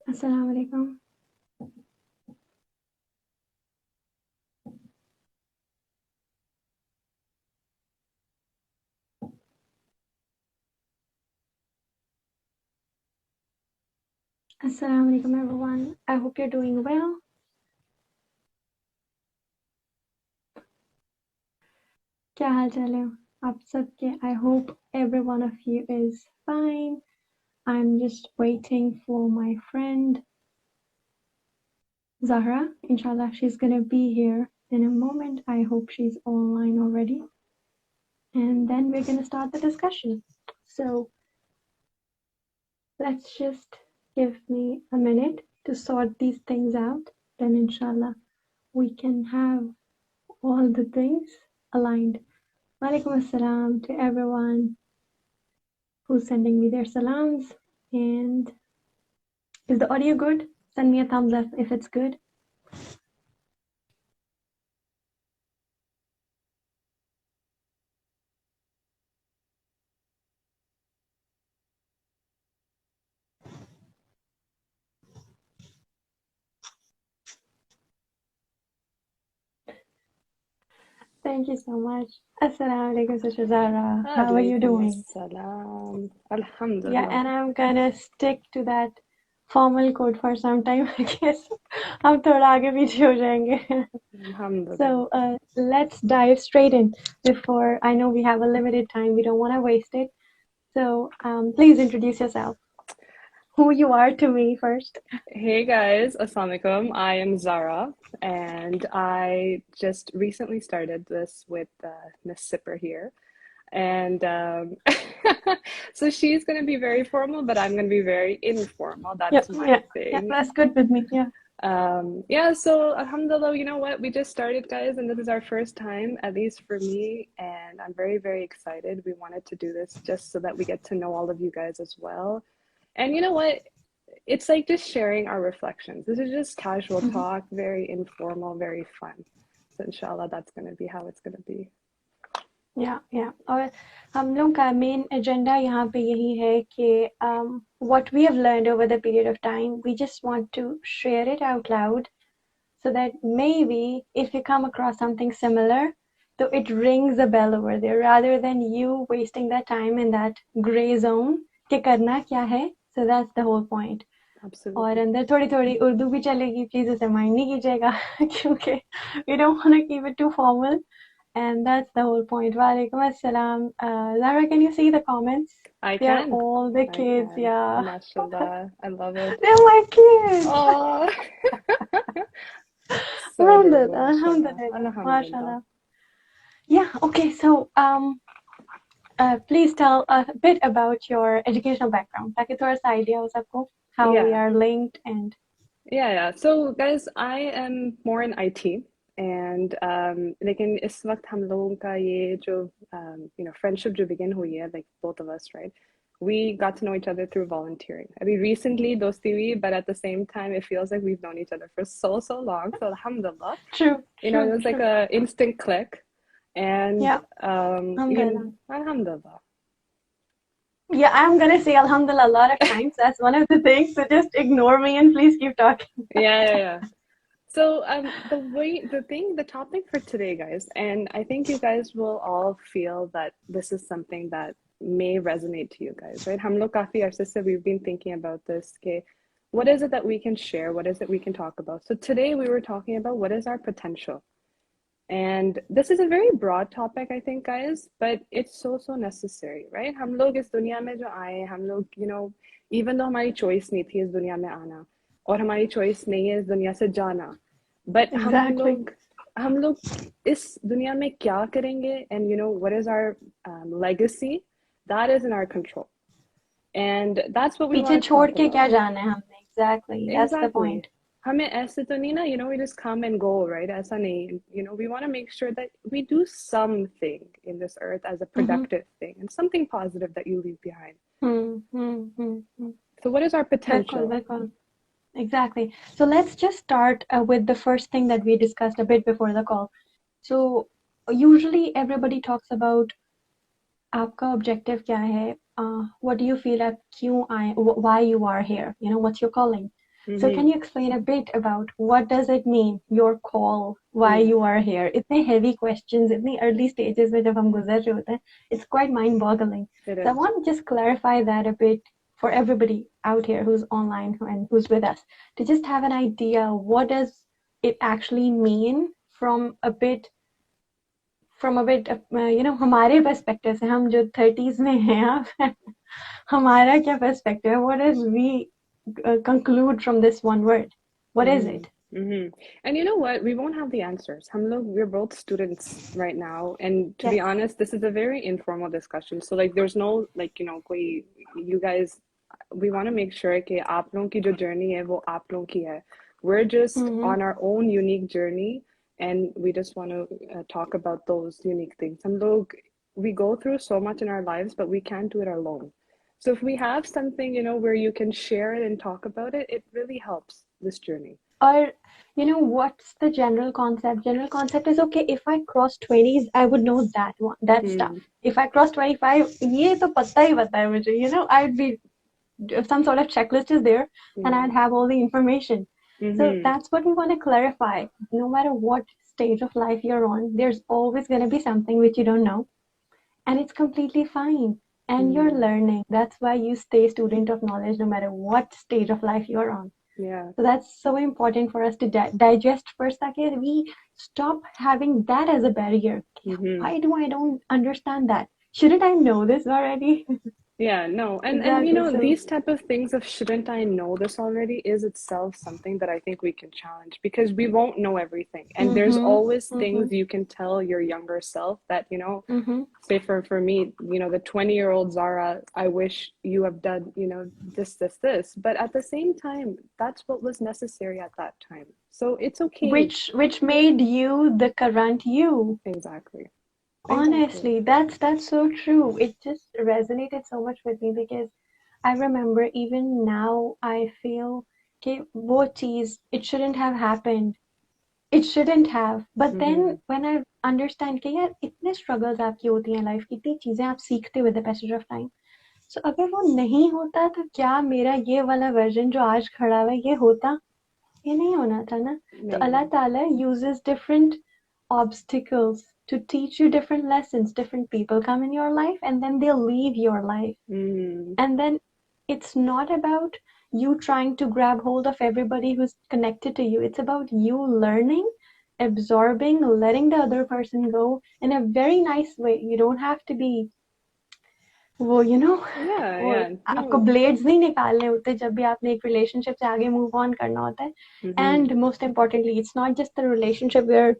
Assalamu alaikum. Assalamu alaikum everyone. I hope you're doing well. क्या हाल चाल है आप सबके? I hope every one of you is fine. I'm just waiting for my friend Zahra. Inshallah, she's gonna be here in a moment. I hope she's online already. And then we're gonna start the discussion. So let's just give me a minute to sort these things out. Then inshallah, we can have all the things aligned. Walaikum assalam to everyone who's sending me their salams. And is the audio good? Send me a thumbs up if it's good. Thank you so much. Assalamu alaikum, Sister Zara. How are you doing? Salam. Yeah, Alhamdulillah. and I'm gonna stick to that formal code for some time, I guess. हम थोड़ा आगे पीछे हो जाएंगे. Alhamdulillah. So let's dive straight in. Before, I know we have a limited time, we don't want to waste it. So please introduce yourself. Who you are to me first. Hey guys, Assalamu alaikum. I am Zara, and I just recently started this with Miss Sipper here. And so she's going to be very formal, but I'm going to be very informal. That's my thing. Yeah, that's good with me. Yeah. So Alhamdulillah, you know what? We just started, guys, and this is our first time, at least for me, and I'm very, very excited. We wanted to do this just so that we get to know all of you guys as well. And you know what? It's like just sharing our reflections. This is just casual talk, very informal, very fun. So inshallah, that's going to be how it's going to be. Yeah. और हम लोग का main agenda यहाँ पे यही है कि what we have learned over the period of time, we just want to share it out loud so that maybe if you come across something similar, so it rings a bell over there rather than you wasting that time in that gray zone कि करना क्या है. So that's the whole point. Absolutely. और अंदर थोड़ी थोड़ी उर्दू भी चलेगी, प्लीज उसे माइंड नहीं कीजिएगा क्योंकि we don't want to keep it too formal. And that's the whole point. Walaikum assalam. Zara, can you see the comments? I They are can. all the kids, I can. yeah. MashaAllah. I love it. They're my kids. Oh. So Alhamdulillah, adorable, alhamdulillah, mashallah. Yeah, okay, so please tell a bit about your educational background, ताकि थोड़ा सा idea हो सबको how we are linked and Yeah. So guys, I am more in IT, and लेकिन इस वक्त हम लोगों का ये जो friendship जो begin हुई है, like both of us, right? We got to know each other through volunteering. I mean, recently dosti hui, but at the same time, it feels like we've known each other for so long. So alhamdulillah. True. It was like a instant click, and yeah, alhamdulillah. Yeah, I'm gonna say alhamdulillah a lot of times. That's one of the things. So just ignore me and please keep talking. Yeah. So the topic for today, guys, and I think you guys will all feel that this is something that may resonate to you guys, right? Hum log kafi arse se we've been thinking about this. Okay, what is it that we can share? What is it we can talk about? So today we were talking about what is our potential. And this is a very broad topic, I think, guys, but it's so necessary, right? हम लोग इस दुनिया में जो आए, हम लोग, even though हमारी choice नहीं थी इस दुनिया में आना, और हमारी choice नहीं है इस दुनिया से जाना, but हम लोग इस दुनिया में क्या करेंगे, and what is our legacy, that is in our control. And that's what we want to talk about. पीछे छोड़ के क्या जाना है हमने? Exactly. That's the point. हमें ऐसे तो नहीं ना, we just come and go, right? ऐसा नहीं, we want to make sure that we do something in this earth as a productive thing and something positive that you leave behind. So what is our potential? बिल्कुल. Exactly. So let's just start with the first thing that we discussed a bit before the call. So usually everybody talks about आपका objective क्या है? What do you feel at क्यों आए? Why you are here? What's your calling? So can Mm-hmm. you explain a bit about what does it mean, your call, why Yeah, you are here? इतने heavy questions, इतनी early stages में जब हम गुजर रहे होते हैं, it's quite mind-boggling. it So I is. want to just clarify that a bit for everybody out here who's online and who's with us, to just have an idea what does it actually mean हमारे perspective से, हम जो 30s में हैं अब, हमारा क्या perspective है, what does we conclude from this one word? What is Mm-hmm. it? Mm-hmm. And you know what? We won't have the answers. We're both students right now, and to be Yes. honest, this is a very informal discussion. So like, there's no like, you guys, we want to make sure कि आप लोगों की जो journey है वो आप लोगों की है. We're just Mm-hmm. on our own unique journey, and we just want to talk about those unique things. We go through so much in our lives, but we can't do it alone. So if we have something, where you can share it and talk about it, it really helps this journey. Or, what's the general concept? General concept is okay, if I cross 20s, I would know that one, that stuff. Mm, If I cross 25, ये तो पता है मुझे, I'd be, some sort of checklist is there and yeah. I'd have all the information. So Mm-hmm. that's what we want to clarify. No matter what stage of life you're on, there's always going to be something which you don't know, and it's completely fine. And you're Mm, learning. That's why you stay student of knowledge no matter what stage of life you're on. yeah. So that's so important for us to digest first. That we stop having that as a barrier. Mm-hmm. Why do I don't understand that? Shouldn't I know this already? Yeah, no. And Exactly. So. these type of things of shouldn't I know this already is itself something that I think we can challenge because we won't know everything. And there's Mm-hmm. always Mm-hmm. things you can tell your younger self that, Mm-hmm. say for me, the 20-year-old Zara, I wish you have done, this. But at the same time, that's what was necessary at that time. So it's okay. Which made you the current you. Exactly. Exactly. Honestly, that's so true. It just resonated so much with me because I remember even now I feel कि वो चीज, it shouldn't have happened. It shouldn't have. But Mm-hmm. then when I understand कि यार इतने struggles आपकी होती हैं life की, इतनी चीजें आप सीखते with the passage of time. So अगर वो नहीं होता तो क्या मेरा ये वाला version जो आज खड़ा हुआ है ये होता? ये नहीं होना था ना. तो Allah नहीं. Ta'ala uses different obstacles to teach you different lessons. Different people come in your life and then they'll leave your life. Mm, And then it's not about you trying to grab hold of everybody who's connected to you. It's about you learning, absorbing, letting the other person go in a very nice way. You don't have to be वो yeah, वो yeah. आपको No. Blades नहीं निकालने होते जब भी आपने एक रिलेशनशिप से आगे मूव ऑन करना होता है. Mm-hmm. And most importantly it's not just the relationship where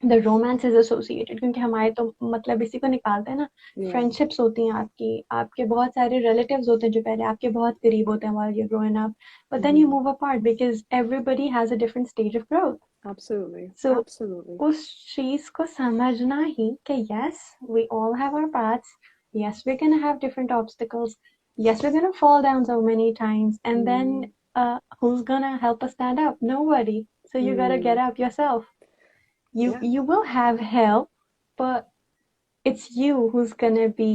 the romance is associated, क्योंकि हमारे तो मतलब इसी को निकालते हैं ना. Yeah. फ्रेंडशिप्स होती हैं आपकी, आपके बहुत सारे रिलेटिव्स होते हैं जो पहले आपके बहुत करीब होते हैं while you're growing up, but then you Mm-hmm. move apart because everybody has a different stage of growth. Absolutely. So Absolutely. उस चीज को समझना ही कि yes, we all have our paths, yes, we're gonna have different obstacles, yes, we're gonna fall down so many times, and then Mm, who's gonna help us stand up? Nobody. So you gotta mm, get up yourself. you yeah. you will have help, but it's you who's gonna be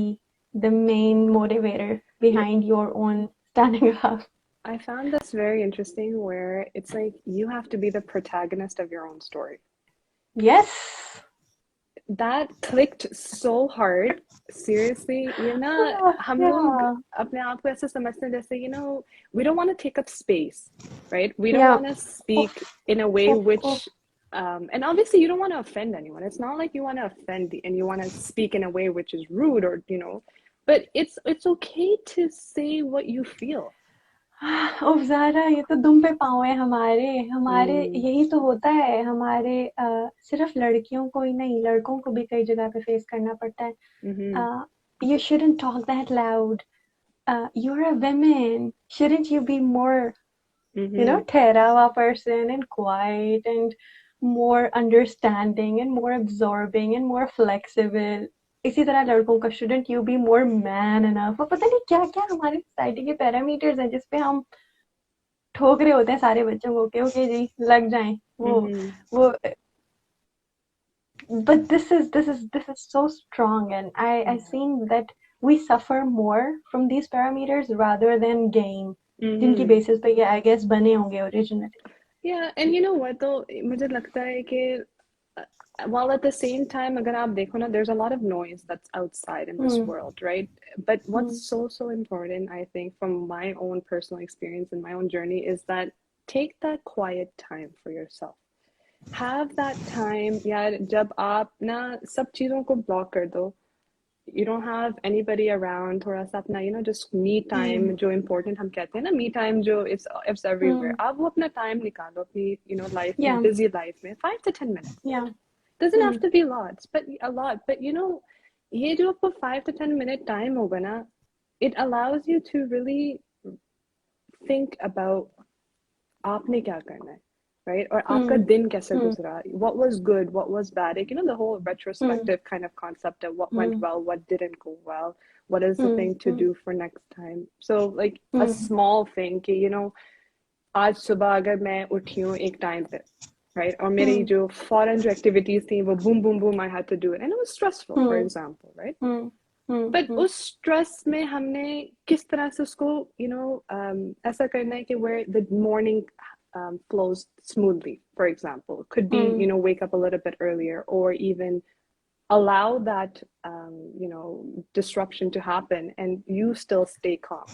the main motivator Yeah. behind your own standing up. I found this very interesting where it's like you have to be the protagonist of your own story. Yes. That clicked so hard. Seriously, हम लोग Yeah. अपने आप को ऐसे समझते हैं जैसे, we don't want to take up space, right? We don't Yeah. want to Oof, speak in a way oof, oof. which, and obviously you don't want to offend anyone. It's not like you want to offend and you want to speak in a way which is rude or, but it's okay to say what you feel. उफ ज़ारा, ये तो दुम पे पाँव है हमारे हमारे Mm, यही तो होता है हमारे. सिर्फ लड़कियों को ही नहीं, लड़कों को भी कई जगह पे फेस करना पड़ता है. mm-hmm, You shouldn't talk that loud. You're a woman. Shouldn't you be more, mm-hmm. ठहरा हुआ person and quiet and more understanding and more absorbing and more flexible. इसी तरह लड़कों का shouldn't you be more man enough. वो पता नहीं क्या क्या हमारी सोसाइटी के पैरामीटर्स हैं जिसपे हम ठोक रहे होते हैं सारे बच्चों को कि ओके जी लग जाएं Mm-hmm. वो. But this is so strong, and I Yeah. seen that we suffer more from these parameters rather than gain. जिनकी Mm-hmm. बेसिस पे ये आई गेस बने होंगे originally. Yeah, and you know what though, मुझे लगता है कि while at the same time, अगर आप देखो ना, there's a lot of noise that's outside in this hmm. world, right? But what's hmm. so important, I think, from my own personal experience and my own journey is that take that quiet time for yourself. Have that time, यार जब आप ना सब चीज़ों को block कर दो, you don't have anybody around, थोड़ा सा अपना just me time हम्म. जो important हम कहते हैं ना, me time जो it's everywhere, हम्म. आप वो अपना time निकालो अपनी life में, या. busy life में, 5 to 10 minutes. या. Doesn't have hmm. to be lots, but a lot. But ये जो आपको 5 to 10 minute time होगा ना, it allows you to really think about आपने क्या करना है, right? और आपका हम्म. दिन कैसे हम्म. गुजरा, what was good, what was bad, like, the whole hmm. retrospective kind of concept of what went hmm. well, what didn't go well, what is the hmm. thing to hmm. do for next time. So like a hmm. small thing कि आज सुबह अगर मैं उठी हूँ एक time पे, right? और मेरी हम्म. जो फौरन जो activities थी वो boom boom boom I had to do it and it was stressful, for hmm. example, right? Hmm. Hmm. But हम्म. उस stress में हमने किस तरह से उसको ऐसा करना है कि where the morning flows smoothly, for example. Could be, hmm. wake up a little bit earlier or even allow that, disruption to happen and you still stay calm.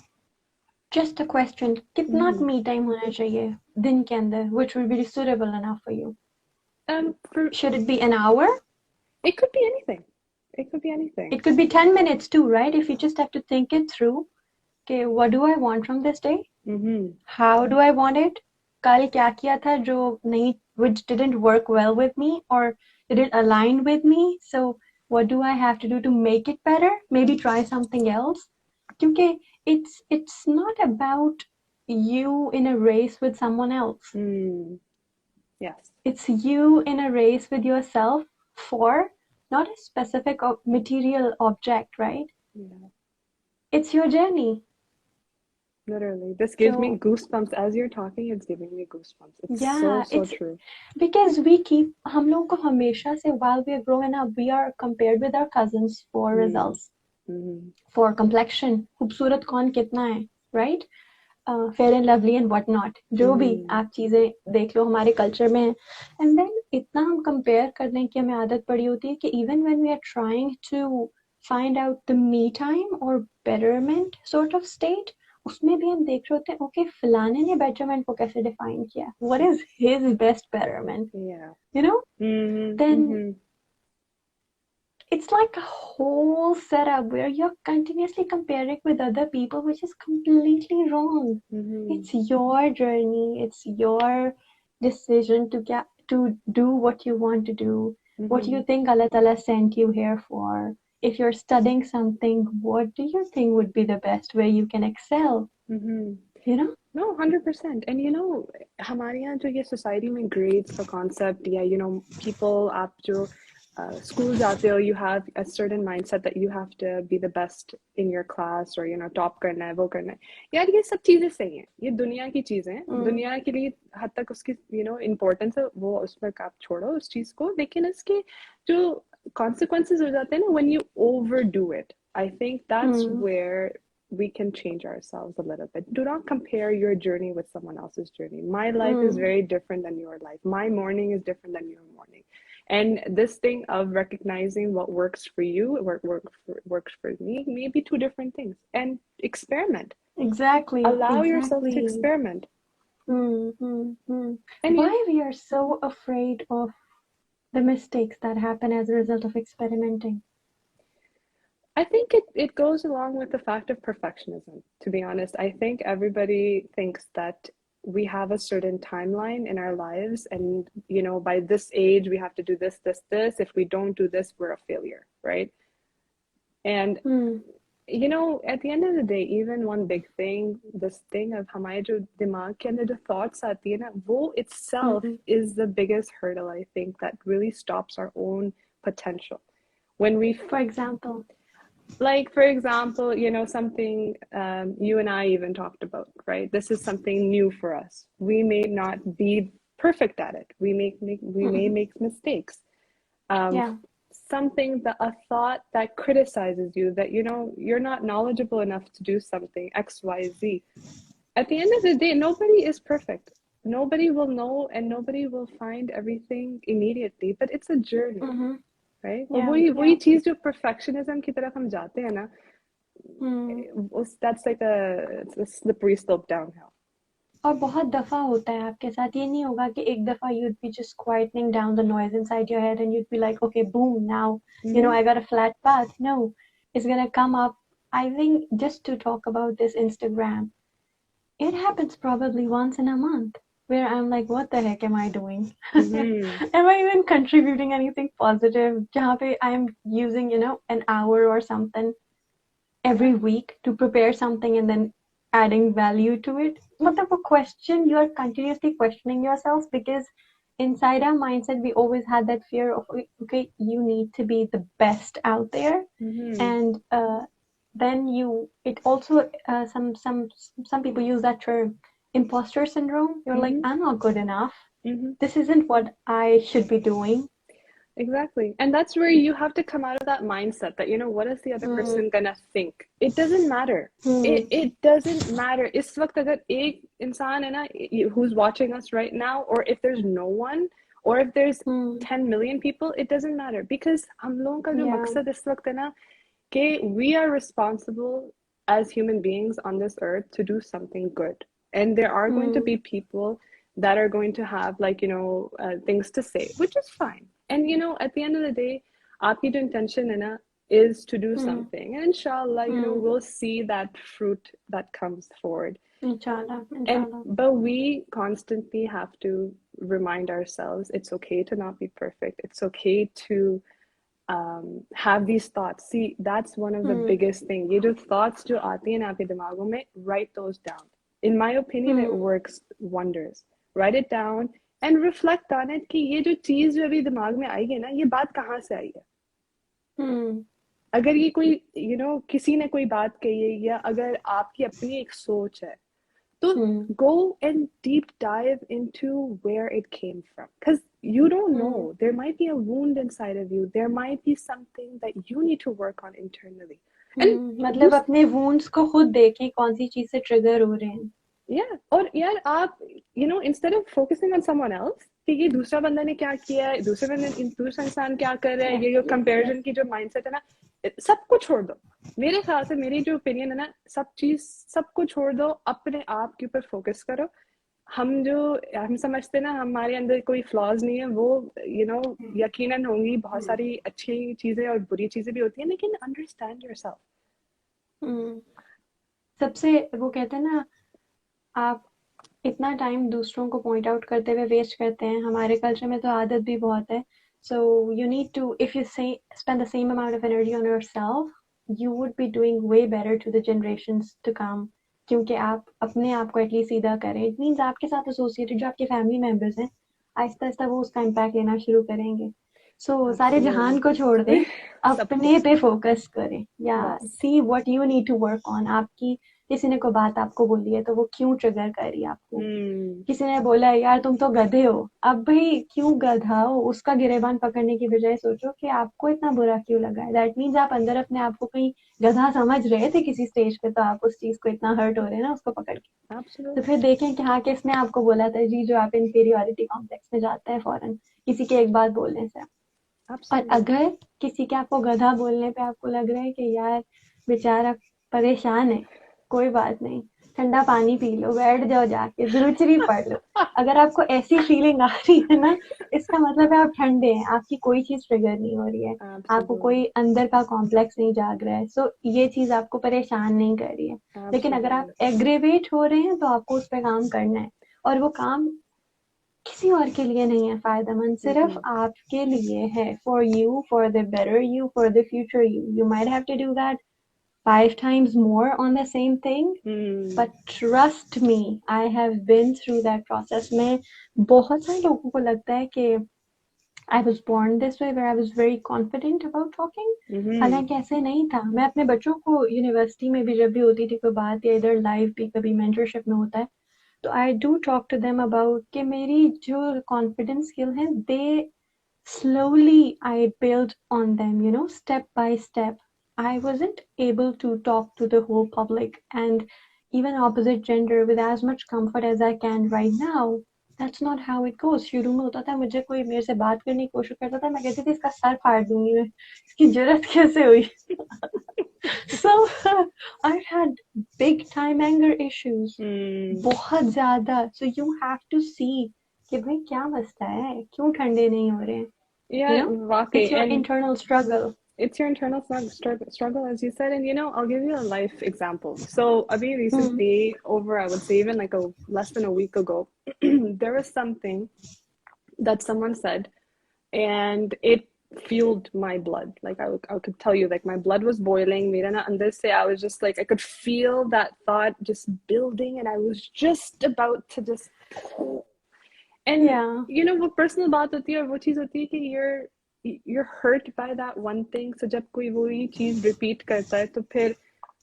Just a question. कितना Mm-hmm. me time होना चाहिए दिन के अंदर, which will be suitable enough for you? For Should it be an hour? It could be anything. It could be anything. It could be 10 minutes too, right? If you just have to think it through. Okay, what do I want from this day? Mm-hmm. How do I want it? कल क्या किया था जो नहीं, which didn't work well with me or didn't align with me? So what do I have to do to make it better? Maybe try something else. क्योंकि it's not about you in a race with someone else. Mm. Yes. It's you in a race with yourself for not a specific material object, right? Yeah. It's your journey. Literally. This gives me So goosebumps. As you're talking, it's giving me goosebumps. It's so, yeah, so it's true. because हम लोग को हमेशा से while we are growing up, we are compared with our cousins for Mm. results, Mm-hmm. for complexion, खूबसूरत कौन कितना है, right? Fair and lovely and what not, जो भी Mm-hmm. आप चीजें देख लो हमारे कल्चर में है. एंड देन इतना हम कंपेयर करने की हमें आदत पड़ी होती है कि even when we are trying to find out the me time और बेटरमेंट सॉर्ट ऑफ स्टेट, उसमें भी हम देख रहे होते हैं ओके फलाने ने बेटरमेंट को कैसे डिफाइन किया, what is his best betterment, Yeah. You know. Mm-hmm. Then Mm-hmm. it's like a whole setup where you're continuously comparing with other people, which is completely wrong. Mm-hmm. It's your journey, it's your decision to get to do what you want to do, what Mm-hmm. you think Allah Ta'ala sent you here for. If you're studying something, what do you think would be the best way you can excel? Mm-hmm. You know? No, 100%. And हमारे यहाँ जो ये society में grades का concept या people आप जो school जाते हो, you have a certain mindset that you have to be the best in your class or top करना है वो करना है. यार ये सब चीजें सही हैं, ये दुनिया की चीजें हैं, Mm, दुनिया के लिए हद तक उसकी importance है, वो उस पर आप छोड़ो उस चीज को, लेकिन इसके जो consequences हो जाते हैं ना when you overdo it, I think that's mm, where we can change ourselves a little bit. Do not compare your journey with someone else's journey. My life is mm. very different than your life. My morning is different than your morning. And this thing of recognizing what works for you, what works for me, may be two different things. And experiment. Exactly, Allow yourself to exactly. experiment. Mm, mm, mm. And Why we are so afraid of the mistakes that happen as a result of experimenting. I think it goes along with the fact of perfectionism, to be honest. I think everybody thinks that we have a certain timeline in our lives, and by this age we have to do this, this, this. If we don't do this, we're a failure, right? And Hmm. at the end of the day, even one big thing, this thing of हमारे जो दिमाग के अंदर जो thoughts आती है ना, वो itself Hmm. is the biggest hurdle, I think, that really stops our own potential. When we For example. Like, for example, something you and I even talked about, right? This is something new for us. We may not be perfect at it. We may Mm-mm. make mistakes. Um, Yeah. Something that a thought that criticizes you, that you're not knowledgeable enough to do something X, Y, Z. at the end of the day, nobody is perfect. Nobody will know and nobody will find everything immediately, but it's a journey, Mm-hmm. right? वो Yeah, वही yeah. चीज जो perfectionism की तरफ हम जाते हैं ना, Hmm. that's like it's a slippery slope downhill. और बहुत दफा होता है आपके साथ, ये नहीं होगा कि एक दफा you'd be just quietening down the noise inside your head and you'd be like, okay, boom, now, Mm-hmm. I got a flat path. No, it's gonna come up. I think just to talk about this Instagram, it happens probably once in a month where I'm like, what the heck am I doing? Mm-hmm. Am I even contributing anything positive? जहाँ पे I'm using, an hour or something every week to prepare something and then adding value to it. मतलब वो question, you are continuously questioning yourself because inside our mindset we always had that fear of, okay, you need to be the best out there, Mm-hmm. and then it also some people use that term imposter syndrome. You're like, Mm-hmm. I'm not good enough. Mm-hmm. This isn't what I should be doing. Exactly. And that's where you have to come out of that mindset that, what is the other Hmm. person gonna think? It doesn't matter. Hmm. It doesn't matter. इस वक्त अगर एक इंसान है ना who's watching us right now, or if there's no one, or if there's Hmm. 10 million people, it doesn't matter. Because हम लोगों का जो Yeah. मकसद इस वक्त है ना कि we are responsible as human beings on this earth to do something good. And there are going to Hmm. be people that are going to have things to say, which is fine. And at the end of the day, aapki jo intention hai na is to do Hmm. something. And inshallah, Hmm. we'll see that fruit that comes forward. Inshallah. And Inshallah. but we constantly have to remind ourselves it's okay to not be perfect. It's okay to have these thoughts. See, that's one of the Hmm. biggest things. ये जो thoughts जो आती हैं ना आपके दिमागों में, write those down. In my opinion, it Hmm. works wonders. Write it down and reflect on it कि ये जो चीज जो अभी दिमाग में आई है ना, ये बात कहाँ से आई है? Hmm. अगर ये कोई किसी ने कोई बात कही है या अगर आपकी अपनी एक सोच है, तो Hmm. go and deep dive into where it came from, because you don't Hmm. know, there might be a wound inside of you, there might be something that you need to work on internally. And मतलब अपने wounds को खुद देखें कौन सी चीज से trigger हो रहे हैं. yeah, और यार आप instead of focusing on someone else कि ये दूसरा बंदा ने क्या किया है, दूसरा इंसान क्या कर रहा है, Yes, ये जो yes, yes. कंपैरिजन की जो माइंडसेट है ना, सबको छोड़ दो. मेरे ख्याल से मेरी जो ओपिनियन है ना, सबको छोड़ दो, अपने आप के ऊपर फोकस करो. हम समझते ना हमारे अंदर कोई फ्लॉज नहीं है, वो यकीनन होंगी, बहुत सारी अच्छी चीजें और बुरी चीजें भी होती हैं, लेकिन अंडरस्टैंड योरसेल्फ. हम्म. सबसे वो कहते हैं ना, आप इतना टाइम दूसरों को पॉइंट आउट करते हुए वेस्ट करते हैं, हमारे कल्चर में तो आदत भी बहुत है. So you need to, if you say spend the same amount of energy on yourself, you would be doing way better to the generations to come. क्योंकि आप अपने आप को एटलीस्ट सीधा करें. इट मीन्स आपके साथ एसोसिएटेड जो आपके फैमिली मेंबर्स हैं, आहिस्ता आहिस्ता वो उसका इम्पैक्ट लेना शुरू करेंगे. सारे जहान को छोड़ दें, एब्सोल्युटली. सबको अपने पे फोकस करें, या बस. See what you need to work on. आपकी किसी ने कोई बात आपको बोली है तो वो क्यों ट्रिगर कर रही है आपको. हम्म. किसी ने बोला है यार तुम तो गधे हो, अब भाई क्यों गधा हो, उसका गिरेबान पकड़ने की बजाय सोचो कि आपको इतना बुरा क्यों लगा है. दैट मीन्स आप अंदर अपने आप को कहीं गधा समझ रहे थे किसी स्टेज पे, तो आप उस चीज को इतना हर्ट हो रहे हैं ना उसको पकड़ के. तो एब्सोल्युटली. फिर देखें कि हाँ किसने आपको बोला था जी, जो आप इंफीरियोरिटी कॉम्प्लेक्स में जाते हैं फौरन किसी के एक बात बोलने से. और एब्सोल्युटली. अगर किसी के आपको गधा बोलने पे आपको लग रहा है कि यार बेचारा परेशान है, कोई बात नहीं, ठंडा पानी पी लो, बैठ जाओ जाके, ज़रूरी पढ़ लो. अगर आपको ऐसी फीलिंग आ रही है ना, इसका मतलब है आप ठंडे हैं, आपकी कोई चीज़ ट्रिगर नहीं हो रही है, आपको कोई एब्सोल्युटली. अंदर का कॉम्प्लेक्स नहीं जाग रहा है. सो ये चीज़ आपको परेशान नहीं कर रही है. लेकिन अगर आप एब्सोल्युटली. एग्रेवेट हो रहे हैं तो आपको उस पर काम करना है. और वो काम किसी और के लिए नहीं है फायदेमंद, सिर्फ आपके लिए है. For you, for the better you, for the future you. You might have to do that 5 times more on the same thing, हम्म. but trust me, I have been through that process. में बहुत सारे लोगों को लगता है कि I was born this way, where I was very confident about talking. हम्म. हालांकि ऐसे नहीं था. मैं अपने बच्चों को यूनिवर्सिटी में भी जब भी होती थी कोई बात, या इधर लाइव भी कभी मेंटरशिप में होता है, तो I do talk to them about कि मेरी जो कॉन्फिडेंस स्किल है, दे slowly I built on them, step by step. I wasn't able to talk to the whole public and even opposite gender with as much comfort as I can right now. That's not how it goes. शुरू में होता था मुझे कोई मेरे से बात करने की कोशिश करता था मैं कहती थी इसका सर फाड़ दूंगी मैं इसकी जरूरत कैसे हुई so I've had big time anger issues बहुत ज्यादा so you have to see कि भाई क्या मसला है क्यों ठंडे नहीं हो रहे हैं Yeah, it's your and internal struggle. it's your internal struggle, as you said. And I'll give you a life example. So, Abhi recently, over I would say even like less than a week ago, there was something that someone said, and it fueled my blood. Like I could tell you, like my blood was boiling. I was just like I could feel that thought just building, and I was just about to just. And Yeah. वो personal बात होती है और वो चीज़ होती है कि you're hurt by that one thing. So जब कोई वही चीज़ repeat करता है तो फिर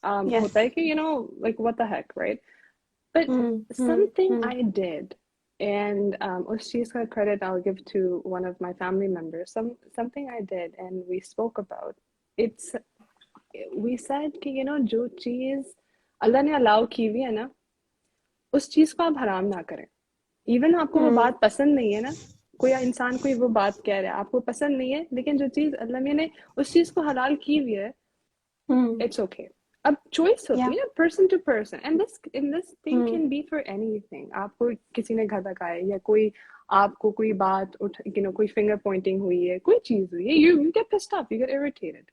होता है कि like what the heck, right? But something I did, and उस चीज़ का credit I'll give to one of my family members. Something I did, and we spoke about. We said कि जो चीज़ अल्लाह ने allow की हुई है ना, उस चीज़ को आप हराम ना करें. इवन आपको वो बात पसंद नहीं है ना कोई इंसान कोई वो बात कह रहा है आपको पसंद नहीं है लेकिन जो चीज अल्लाह ने उस चीज को हलाल की हुई है इट्स ओके अब चॉइस होती है ना person to person and this thing can be for anything आपको किसी ने घर लगाया या कोई आपको कोई बात कोई फिंगर पॉइंटिंग हुई है कोई चीज हुई है you get pissed off you get irritated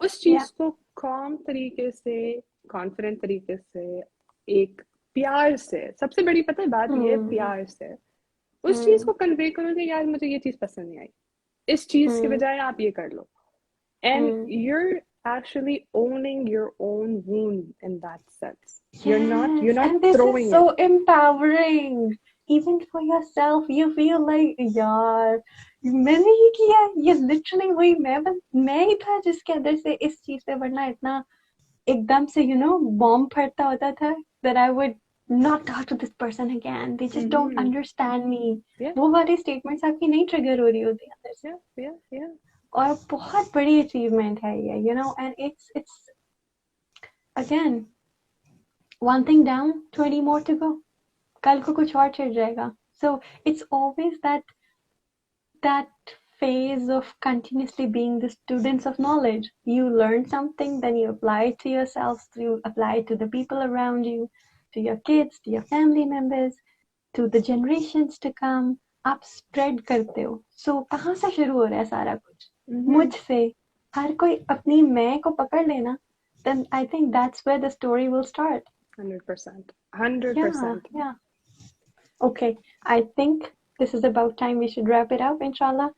उस चीज को काम तरीके से कॉन्फिडेंट तरीके से एक प्यार से सबसे बड़ी पता है बात ये है प्यार से उस चीज को कन्वे करो कि यार मुझे ये चीज पसंद नहीं आई इस चीज के बजाय आप ये कर लो and you're actually owning your own wound in that sense. You're not and this throwing is so it. empowering. Even for yourself, you feel like यार मैंने ये किया ये literally वही मैं ही था जिसके अंदर से इस चीज पे बढ़ना इतना एकदम से बॉम्ब फटता होता था that I would not talk to this person again. They just don't understand me. वो वाली statements आपकी नहीं trigger हो रही होती अंदर से. Yeah. और बहुत बड़ी achievement है ये, and it's again one thing down, 20 more to go. कल को कुछ और छिड़ जाएगा. So it's always that phase of continuously being the students of knowledge. You learn something, then you apply it to yourselves, you apply it to the people around you, to your kids, to your family members, to the generations to come. आप spread करते हो. So कहाँ से शुरू हो रहा है सारा कुछ? मुझसे. हर कोई अपनी मैं को पकड़ लेना. Then I think that's where the story will start. 100%. 100%. Yeah. Okay, I think this is about time we should wrap it up, inshallah.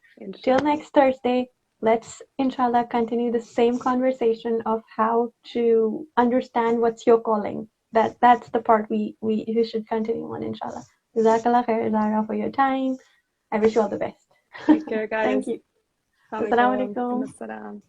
Till next Thursday, let's, inshallah, continue the same conversation of how to understand what's your calling. That's the part we should continue on, inshallah. Jazakallah khair, Zara, for your time. I wish you all the best. Take care, guys. Thank you. Assalamu alaikum. Assalam.